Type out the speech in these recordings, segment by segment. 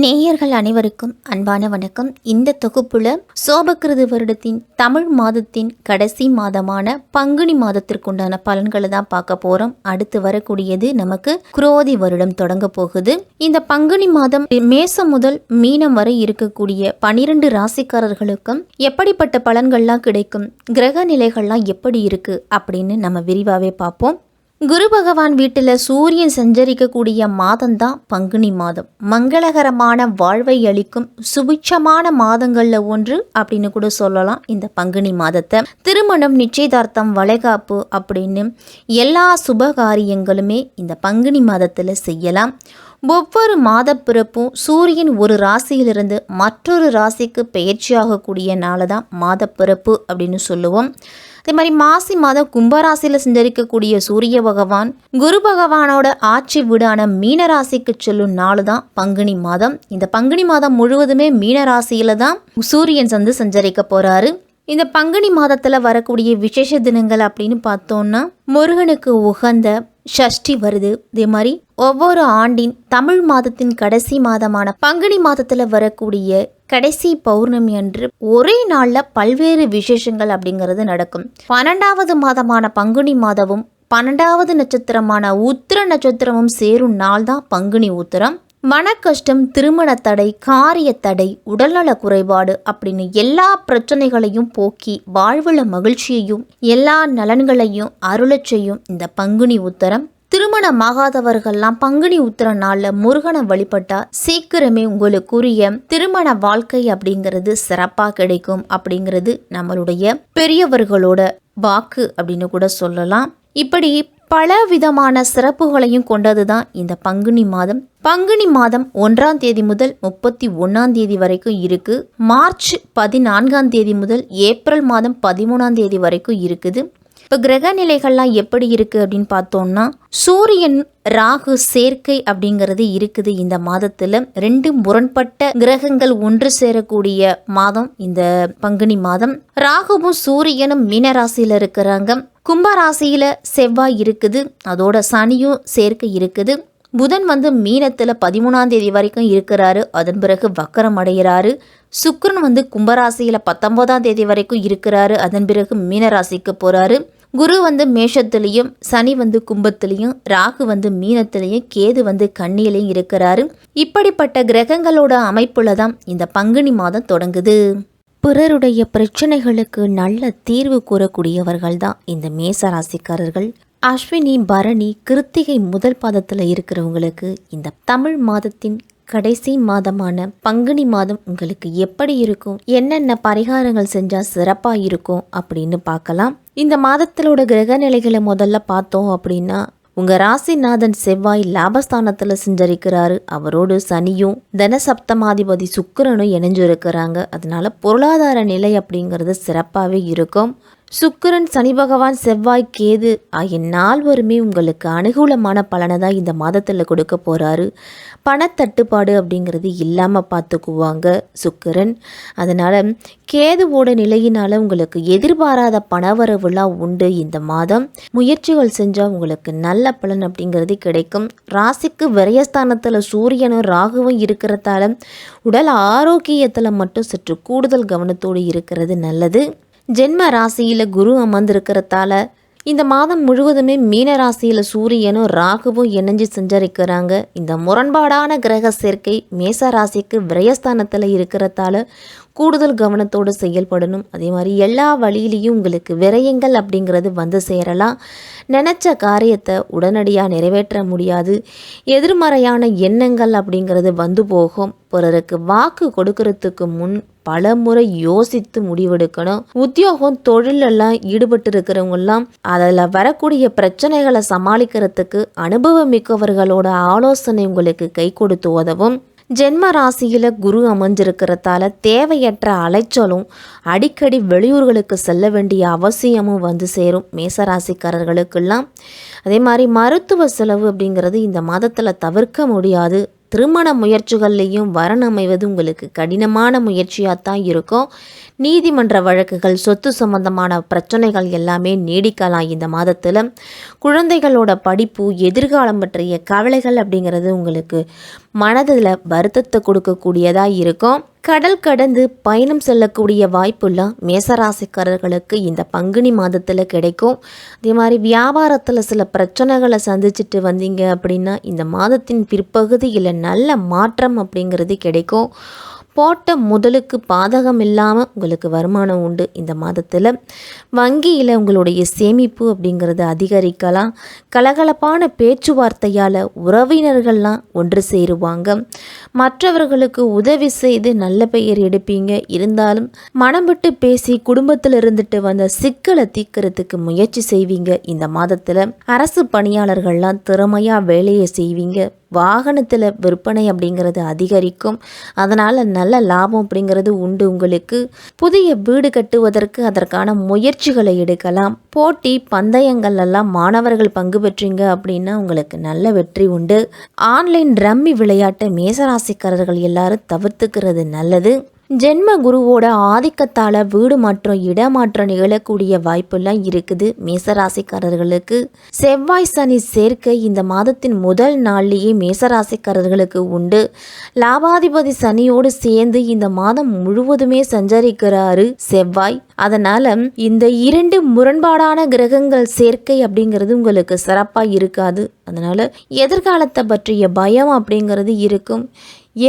நேயர்கள் அனைவருக்கும் அன்பான வணக்கம். இந்த தொகுப்புல சோபகிருது வருடத்தின் தமிழ் மாதத்தின் கடைசி மாதமான பங்குனி மாதத்திற்குண்டான பலன்களை தான் பார்க்க போறோம். அடுத்து வரக்கூடியது நமக்கு குரோதி வருடம் தொடங்க போகுது. இந்த பங்குனி மாதம் மேசம் முதல் மீனம் வரை இருக்கக்கூடிய 12 ராசிக்காரர்களுக்கும் எப்படிப்பட்ட பலன்கள்லாம் கிடைக்கும், கிரக நிலைகள்லாம் எப்படி இருக்கு அப்படின்னு நம்ம விரிவாவே பார்ப்போம். குரு பகவான் வீட்டில் சூரியன் சஞ்சரிக்கக்கூடிய மாதம்தான் பங்குனி மாதம். மங்களகரமான வாழ்வை அளிக்கும் சுபிட்சமான மாதங்களில் ஒன்று அப்படின்னு கூட சொல்லலாம் இந்த பங்குனி மாதத்தை. திருமணம், நிச்சயதார்த்தம், வளைகாப்பு அப்படின்னு எல்லா சுபகாரியங்களுமே இந்த பங்குனி மாதத்தில் செய்யலாம். ஒவ்வொரு மாத பிறப்பும் சூரியன் ஒரு ராசியிலிருந்து மற்றொரு ராசிக்கு பெயர்ச்சியாகக்கூடிய நாளை தான் மாத பிறப்பு அப்படின்னு சொல்லுவோம். அதே மாதிரி மாசி மாதம் கும்பராசியில் சஞ்சரிக்கக்கூடிய சூரிய பகவான் குரு பகவானோட ஆட்சி வீடான மீனராசிக்கு செல்லும் நாள் தான் பங்குனி மாதம். இந்த பங்குனி மாதம் முழுவதுமே மீனராசியில தான் சூரியன் சஞ்சரிக்க போறாரு. இந்த பங்குனி மாதத்தில் வரக்கூடிய விசேஷ தினங்கள் அப்படின்னு பார்த்தோம்னா முருகனுக்கு உகந்த ஷஷ்டி வருது. இதே மாதிரி ஒவ்வொரு ஆண்டின் தமிழ் மாதத்தின் கடைசி மாதமான பங்குனி மாதத்தில் வரக்கூடிய கடைசி பௌர்ணமி அன்று ஒரே நாளில் பல்வேறு விசேஷங்கள் அப்படிங்கிறது நடக்கும். 12வது மாதமான பங்குனி மாதமும் 12வது நட்சத்திரமான உத்திர நட்சத்திரமும் சேரும் நாள் தான் பங்குனி உத்திரம். மனக்கஷ்டம், திருமண தடை, காரிய தடை, உடல்நல குறைபாடு அப்படின்னு எல்லா பிரச்சனைகளையும் போக்கி வாழ்வுல மகிழ்ச்சியையும் எல்லா நலன்களையும் அருளச் செய்யும் இந்த பங்குனி உத்தரம். திருமணமாகாதவர்கள்லாம் பங்குனி உத்திர நாளில் முருகனை வழிபட்டா சீக்கிரமே உங்களுக்குரிய திருமண வாழ்க்கை அப்படிங்கிறது சிறப்பாக கிடைக்கும் அப்படிங்கிறது நம்மளுடைய பெரியவர்களோட வாக்கு அப்படின்னு கூட சொல்லலாம். இப்படி பல விதமான சிறப்புகளையும் கொண்டது தான் இந்த பங்குனி மாதம். பங்குனி மாதம் 1ஆம் தேதி முதல் 31ஆம் தேதி வரைக்கும் இருக்கு. மார்ச் 14ஆம் தேதி முதல் ஏப்ரல் மாதம் 13ஆம் தேதி வரைக்கும் இருக்குது. இப்போ கிரக நிலைகள்லாம் எப்படி இருக்குது அப்படின்னு பார்த்தோம்னா சூரியன் ராகு சேர்க்கை அப்படிங்கிறது இருக்குது. இந்த மாதத்தில் 2 முரண்பட்ட கிரகங்கள் ஒன்று சேரக்கூடிய மாதம் இந்த பங்குனி மாதம். ராகுவும் சூரியனும் மீனராசியில் இருக்கிறாங்க. கும்பராசியில செவ்வாய் இருக்குது, அதோட சனியும் சேர்க்கை இருக்குது. புதன் மீனத்தில் 13ஆம் தேதி வரைக்கும் இருக்கிறாரு, அதன் பிறகு வக்கரம் அடைகிறாரு. சுக்கிரன் கும்பராசியில் 19ஆம் தேதி வரைக்கும் இருக்கிறாரு, அதன் பிறகு மீனராசிக்கு போறாரு. குரு மேஷத்துலேயும், சனி கும்பத்துலேயும், ராகு மீனத்துலேயும், கேது கன்னியிலையும் இருக்கிறாரு. இப்படிப்பட்ட கிரகங்களோட அமைப்புல தான் இந்த பங்குனி மாதம் தொடங்குது. பிறருடைய பிரச்சனைகளுக்கு நல்ல தீர்வு கூறக்கூடியவர்கள் தான் இந்த மேசராசிக்காரர்கள். அஸ்வினி, பரணி, கிருத்திகை முதல் பாதத்தில் இருக்கிறவங்களுக்கு இந்த தமிழ் மாதத்தின் கடைசி மாதமான பங்குனி மாதம் உங்களுக்கு எப்படி இருக்கும், என்னென்ன பரிகாரங்கள் செஞ்சால் சிறப்பாக இருக்கும் அப்படின்னு பார்க்கலாம். இந்த மாதத்திலோட கிரக நிலைகளை முதல்ல பார்த்தோம் அப்படின்னா உங்கள் ராசிநாதன் செவ்வாய் லாபஸ்தானத்தில் சஞ்சரிக்கிறாரு. அவரோடு சனியும் தனசப்தமாதிபதி சுக்கிரனும் இணைஞ்சு இருக்கிறாங்க. அதனால பொருளாதார நிலை அப்படிங்கிறது சிறப்பாகவே இருக்கும். சுக்கிரன், சனி பகவான், செவ்வாய், கேது ஆகிய 4 உங்களுக்கு அனுகூலமான பலனை தான் இந்த மாதத்தில் கொடுக்க போகிறாரு. பணத்தட்டுப்பாடு அப்படிங்கிறது இல்லாமல் பார்த்துக்குவாங்க சுக்கிரன். அதனால் கேதுவோட நிலையினால் உங்களுக்கு எதிர்பாராத பணவரவுலாம் உண்டு. இந்த மாதம் முயற்சிகள் செஞ்சால் உங்களுக்கு நல்ல பலன் அப்படிங்கிறது கிடைக்கும். ராசிக்கு விரயஸ்தானத்தில் சூரியனும் ராகுவும் இருக்கிறதால உடல் ஆரோக்கியத்தில் மட்டும் சற்று கூடுதல் கவனத்தோடு இருக்கிறது நல்லது. ஜென்ம ராசியில் குரு அமர்ந்திருக்கிறதால இந்த மாதம் முழுவதுமே மீன ராசியில் சூரியனும் ராகுவும் இணைஞ்சு சஞ்சரிக்கிறாங்க. இந்த முரண்பாடான கிரக சேர்க்கை மேச ராசிக்கு விரயஸ்தானத்தில் இருக்கிறதால கூடுதல் கவனத்தோடு செயல்படணும். அதே மாதிரி எல்லா வழியிலையும் உங்களுக்கு விரயங்கள் அப்படிங்கிறது சேரலாம். நினச்ச காரியத்தை உடனடியாக நிறைவேற்ற முடியாது. எதிர்மறையான எண்ணங்கள் அப்படிங்கிறது போகும். பிறருக்கு வாக்கு கொடுக்கறதுக்கு முன் பல முறை யோசித்து முடிவெடுக்கணும். உத்தியோகம், தொழிலெல்லாம் ஈடுபட்டு இருக்கிறவங்கெல்லாம் அதில் வரக்கூடிய பிரச்சனைகளை சமாளிக்கிறதுக்கு அனுபவமிக்கவர்களோட ஆலோசனை உங்களுக்கு கை கொடுத்து உதவும். ஜென்ம ராசியில் குரு அமைஞ்சிருக்கிறதால தேவையற்ற அலைச்சலும் அடிக்கடி வெளியூர்களுக்கு செல்ல வேண்டிய அவசியமும் சேரும் மேசராசிக்காரர்களுக்கெல்லாம். அதே மாதிரி மருத்துவ செலவு அப்படிங்கிறது இந்த மாதத்தில் தவிர்க்க முடியாது. திருமண முயற்சிகள்லையும் வரன் அமைவது உங்களுக்கு கடினமான முயற்சியாக தான் இருக்கும். நீதிமன்ற வழக்குகள், சொத்து சம்பந்தமான பிரச்சனைகள் எல்லாமே நீடிக்கலாம் இந்த மாதத்தில். குழந்தைகளோட படிப்பு, எதிர்காலம் பற்றிய கவலைகள் அப்படிங்கிறது உங்களுக்கு மனதில் வருத்தத்தை கொடுக்கக்கூடியதாக இருக்கும். கடல் கடந்து பயணம் செல்லக்கூடிய வாய்ப்புலாம் மேசராசிக்காரர்களுக்கு இந்த பங்குனி மாதத்தில் கிடைக்கும். அதே மாதிரி வியாபாரத்தில் சில பிரச்சனைகளை சந்திச்சுட்டு வந்தீங்க அப்படின்னா இந்த மாதத்தின் பிற்பகுதியில் நல்ல மாற்றம் அப்படிங்கிறது கிடைக்கும். போட்ட முதலுக்கு பாதகம் இல்லாமல் உங்களுக்கு வருமானம் உண்டு. இந்த மாதத்தில் வங்கியில் உங்களுடைய சேமிப்பு அப்படிங்கிறது அதிகரிக்கலாம். கலகலப்பான பேச்சுவார்த்தையால் உறவினர்கள்லாம் ஒன்று சேருவாங்க. மற்றவர்களுக்கு உதவி செய்து நல்ல பெயர் எடுப்பீங்க. இருந்தாலும் மனம் விட்டு பேசி குடும்பத்தில் இருந்துட்டு வந்த சிக்கலை தீர்க்கறதுக்கு முயற்சி செய்வீங்க. இந்த மாதத்தில் அரசு பணியாளர்கள்லாம் திறமையாக வேலையை செய்வீங்க. வாகனத்தில் விற்பனை அப்படிங்கிறது அதிகரிக்கும். அதனால் நல்ல லாபம் அப்படிங்கிறது உண்டு. உங்களுக்கு புதிய வீடு கட்டுவதற்கு அதற்கான முயற்சிகளை எடுக்கலாம். போட்டி பந்தயங்கள் எல்லாம் மாணவர்கள் பங்கு பெற்றீங்க அப்படின்னா உங்களுக்கு நல்ல வெற்றி உண்டு. ஆன்லைன் ரம்மி விளையாட்டை மேசராசிக்காரர்கள் எல்லாரும் தவிர்த்துக்கிறது நல்லது. ஜென்ம குருவோட ஆதிக்கத்தால் வீடு மாற்றம் இடமாற்றம் நிகழக்கூடிய வாய்ப்பெல்லாம் இருக்குது மேசராசிக்காரர்களுக்கு. செவ்வாய் சனி சேர்க்கை இந்த மாதத்தின் முதல் நாள்லேயே மேசராசிக்காரர்களுக்கு உண்டு. லாபாதிபதி சனியோடு சேர்ந்து இந்த மாதம் முழுவதுமே சஞ்சரிக்கிறாரு செவ்வாய். அதனால் இந்த 2 முரண்பாடான கிரகங்கள் சேர்க்கை அப்படிங்கிறது உங்களுக்கு சிறப்பாக இருக்காது. அதனால் எதிர்காலத்தை பற்றிய பயம் அப்படிங்கிறது இருக்கும்.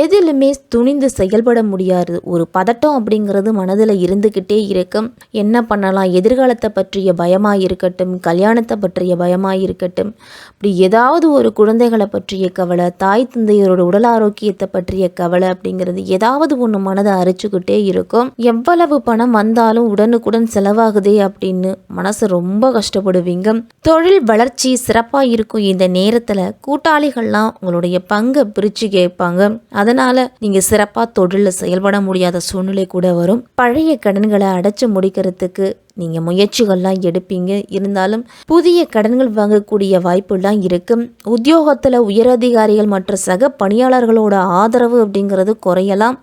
எதிலுமே துணிந்து செயல்பட முடியாது. ஒரு பதட்டம் அப்படிங்கிறது மனதில் இருந்துக்கிட்டே இருக்கும். என்ன பண்ணலாம், எதிர்காலத்தை பற்றிய பயமாக இருக்கட்டும், கல்யாணத்தை பற்றிய பயமாக இருக்கட்டும், அப்படி ஏதாவது ஒரு குழந்தைகளை பற்றிய கவலை, தாய் தந்தையரோட உடல் ஆரோக்கியத்தை பற்றிய கவலை அப்படிங்கிறது ஏதாவது ஒன்று மனதை அரிச்சுக்கிட்டே இருக்கும். எவ்வளவு பணம் வந்தாலும் உடனுக்குடன் செலவாகுதே அப்படின்னு மனசு ரொம்ப கஷ்டப்படுவீங்க. தொழில் வளர்ச்சி சிறப்பாக இருக்கும். இந்த நேரத்தில் கூட்டாளிகள்லாம் உங்களுடைய பங்கை பிரித்து கேட்பாங்க. அதனால் நீங்கள் சிறப்பாக தொழிலில் செயல்பட முடியாத சூழ்நிலை கூட வரும். பழைய கடன்களை அடைச்சி முடிக்கிறதுக்கு நீங்கள் முயற்சிகள்லாம் எடுப்பீங்க. இருந்தாலும் புதிய கடன்கள் வாங்கக்கூடிய வாய்ப்புலாம் இருக்கும். உத்தியோகத்தில் உயரதிகாரிகள் மற்ற சக பணியாளர்களோட ஆதரவு அப்படிங்கிறது குறையலாம்.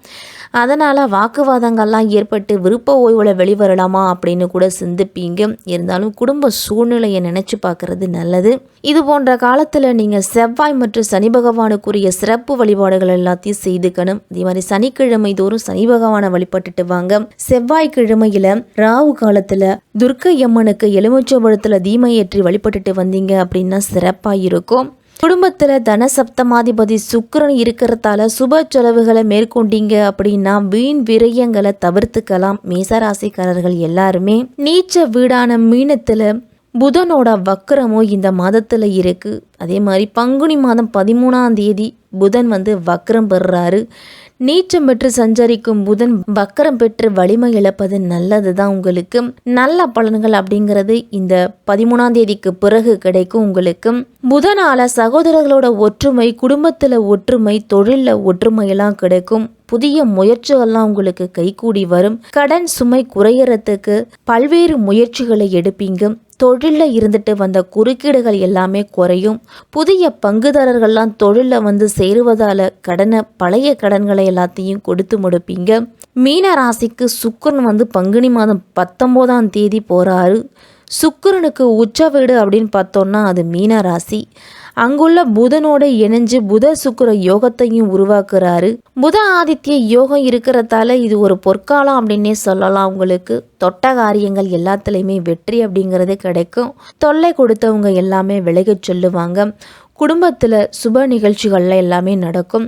அதனால் வாக்குவாதங்கள்லாம் ஏற்பட்டு விருப்ப ஓய்வில் வெளிவரலாமா அப்படின்னு கூட சிந்திப்பீங்க. இருந்தாலும் குடும்ப சூழ்நிலையை நினச்சி பார்க்குறது நல்லது. இது போன்ற காலத்தில் நீங்கள் செவ்வாய் மற்றும் சனி பகவானுக்குரிய சிறப்பு வழிபாடுகள் எல்லாத்தையும் செய்துக்கணும். அதே மாதிரி சனிக்கிழமை தோறும் சனி பகவானை வழிபட்டுட்டு வாங்க. செவ்வாய்க்கிழமையில் ராகு காலத்தில் துர்க்கை அம்மனுக்கு எலுமிச்சம்பழத்தில் தீமை ஏற்றி வழிபட்டுட்டு வந்தீங்க அப்படின்னா சிறப்பாக இருக்கும். குடும்பத்தில் தனசப்தமாதிபதி சுக்கிரன் இருக்கிறதால சுப செலவுகளை மேற்கொண்டீங்க அப்படின்னா வீண் விரயங்களை தவிர்த்துக்கலாம். மேசராசிக்காரர்கள் எல்லாருமே நீச்ச வீடான மீனத்தில் புதனோட வக்கரமும் இந்த மாதத்தில் இருக்குது. அதே மாதிரி பங்குனி மாதம் 13ஆம் தேதி புதன் வக்கரம் பெறுறாரு. நீச்சம் பெற்று சஞ்சரிக்கும் புதன் வக்கரம் பெற்று வலிமை இழப்பது நல்லது தான். உங்களுக்கு நல்ல பலன்கள் அப்படிங்கிறது இந்த 13ஆம் தேதிக்கு பிறகு கிடைக்கும். உங்களுக்கு புதனால சகோதரர்களோட ஒற்றுமை, குடும்பத்தில் ஒற்றுமை, தொழிலில் ஒற்றுமையெல்லாம் கிடைக்கும். புதிய முயற்சிகள்லாம் உங்களுக்கு கைகூடி வரும். கடன் சுமை குறையறதுக்கு பல்வேறு முயற்சிகளை எடுப்பீங்க. தொழிலில் இருந்துட்டு வந்த குறுக்கீடுகள் எல்லாமே குறையும். புதிய பங்குதாரர்கள்லாம் தொழிலில் சேருவதால் பழைய கடன்களை எல்லாத்தையும் கொடுத்து முடிப்பீங்க. மீன ராசிக்கு சுக்கிரன் பங்குனி மாதம் 19ஆம் தேதி போகிறாரு. சுக்கிரனுக்கு உச்ச வீடு அப்படின்னு பார்த்தோன்னா அது மீன ராசி. அங்குள்ள புதனோடு இணைஞ்சு புத சுக்கிர யோகத்தையும் உருவாக்குறாரு. புத ஆதித்ய யோகம் இருக்கிறதால இது ஒரு பொற்காலம் அப்படின்னே சொல்லலாம். உங்களுக்கு தொட்ட காரியங்கள் எல்லாத்துலேயுமே வெற்றி அப்படிங்கிறது கிடைக்கும். தொல்லை கொடுத்தவங்க எல்லாமே விலகச் சொல்லுவாங்க. குடும்பத்தில் சுப நிகழ்ச்சிகள்ல எல்லாமே நடக்கும்.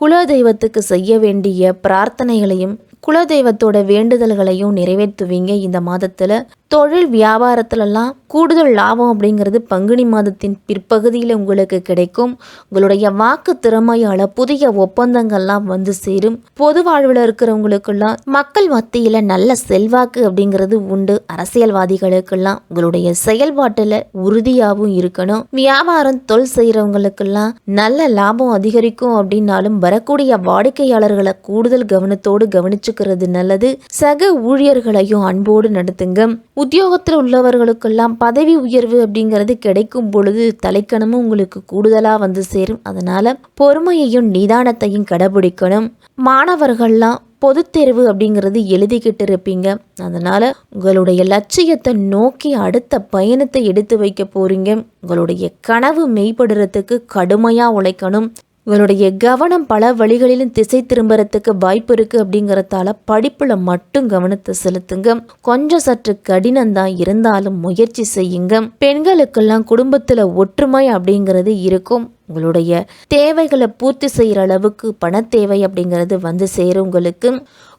குலதெய்வத்துக்கு செய்ய வேண்டிய பிரார்த்தனைகளையும் குலதெய்வத்தோட வேண்டுதல்களையும் நிறைவேற்றுவீங்க. இந்த மாதத்தில் தொழில் வியாபாரத்திலலாம் கூடுதல் லாபம் அப்படிங்கிறது பங்குனி மாதத்தின் பிற்பகுதியில் உங்களுக்கு கிடைக்கும். உங்களுடைய வாக்கு திறமையால் புதிய ஒப்பந்தங்கள்லாம் சேரும். பொது வாழ்வில் இருக்கிறவங்களுக்கெல்லாம் மக்கள் மத்தியில் நல்ல செல்வாக்கு அப்படிங்கிறது உண்டு. அரசியல்வாதிகளுக்கெல்லாம் உங்களுடைய செயல்பாட்டில் உறுதியாகவும் இருக்கணும். வியாபாரம் தொழில் செய்கிறவங்களுக்கெல்லாம் நல்ல லாபம் அதிகரிக்கும். அப்படின்னாலும் வரக்கூடிய வாடிக்கையாளர்களை கூடுதல் கவனத்தோடு கவனிச்சுக்கிறது நல்லது. சக ஊழியர்களையும் அன்போடு நடத்துங்க. உத்தியோகத்தில் உள்ளவர்களுக்கெல்லாம் பதவி உயர்வு அப்படிங்கிறது கிடைக்கும் பொழுது தலைக்கணமும் உங்களுக்கு கூடுதலாக சேரும். அதனால பொறுமையையும் நிதானத்தையும் கடைபிடிக்கணும். மாணவர்கள்லாம் பொது தேர்வு அப்படிங்கிறது எழுதிக்கிட்டு இருப்பீங்க. அதனால உங்களுடைய லட்சியத்தை நோக்கி அடுத்த பயணத்தை எடுத்து வைக்க போறீங்க. உங்களுடைய கனவு மெய்ப்படுறதுக்கு கடுமையாக உழைக்கணும். உங்களுடைய கவனம் பல வழிகளிலும் திசை திரும்புறதுக்கு வாய்ப்பு இருக்குது அப்படிங்கிறதால படிப்பில் மட்டும் கவனத்தை செலுத்துங்க. கொஞ்சம் சற்று கடினம்தான் இருந்தாலும் முயற்சி செய்யுங்க. பெண்களுக்கெல்லாம் குடும்பத்தில் ஒற்றுமை அப்படிங்கிறது இருக்கும். உங்களுடைய தேவைகளை பூர்த்தி செய்கிற அளவுக்கு பண தேவை அப்படிங்கிறது வந்து சேரும். உங்களுக்கு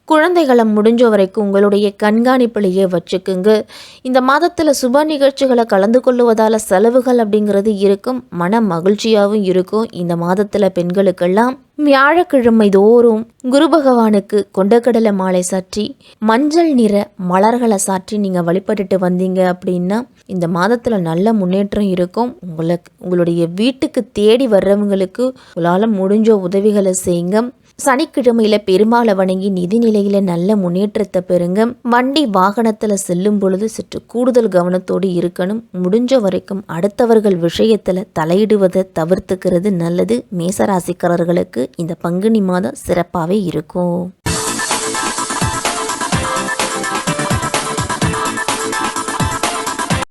குழந்தைகளை முடிஞ்ச வரைக்கும் உங்களுடைய கண்காணிப்பிலேயே வச்சுக்குங்க. இந்த மாதத்தில் சுப நிகழ்ச்சிகளை கலந்து கொள்ளுவதால் செலவுகள் அப்படிங்கிறது இருக்கும். மன மகிழ்ச்சியாகவும் இருக்கும். இந்த மாதத்தில் பெண்களுக்கெல்லாம் வியாழக்கிழமை தோறும் குரு பகவானுக்கு கொண்டக்கடலை மாலை சாற்றி மஞ்சள் நிற மலர்களை சாற்றி நீங்கள் வழிபட்டுட்டு வந்தீங்க அப்படின்னா இந்த மாதத்தில் நல்ல முன்னேற்றம் இருக்கும். உங்களுடைய வீட்டுக்கு தேடி வர்றவங்களுக்கு உங்களால் முடிஞ்ச உதவிகளை செய்யுங்க. சனிக்கிழமையில பெருமாளை வணங்கி நிதிநிலையில நல்ல முன்னேற்றத்தை பெறுங்க. வண்டி வாகனத்துல செல்லும் பொழுது சற்று கூடுதல் கவனத்தோடு இருக்கணும். முடிஞ்ச வரைக்கும் அடுத்தவர்கள் விஷயத்துல தலையிடுவதை தவிர்த்துக்கிறது நல்லது. மேசராசிக்காரர்களுக்கு இந்த பங்குனி மாதம் சிறப்பாகவே இருக்கும்.